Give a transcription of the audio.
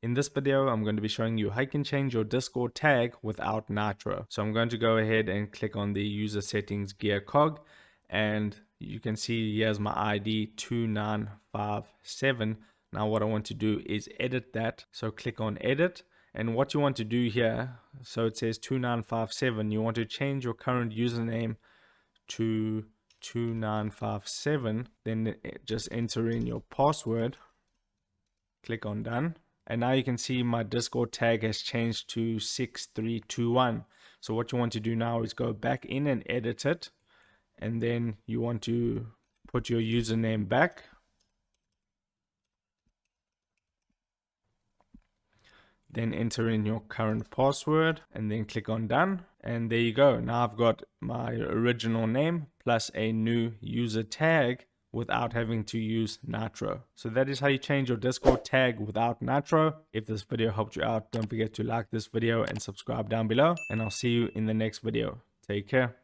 In this video, I'm going to be showing you how you can change your Discord tag without Nitro. So I'm going to go ahead and click on the user settings gear cog, and you can see here's my ID 2957. Now what I want to do is edit that. So click on edit, and what you want to do here, so it says 2957, you want to change your current username to 2957, then just enter in your password, click on done. And now you can see my Discord tag has changed to 6321. So what you want to do now is go back in and edit it. And then you want to put your username back. Then enter in your current password and then click on done. And there you go. Now I've got my original name plus a new user tag without having to use Nitro. So that is how you change your Discord tag without Nitro. If this video helped you out, don't forget to like this video and subscribe down below, and I'll see you in the next video. Take care.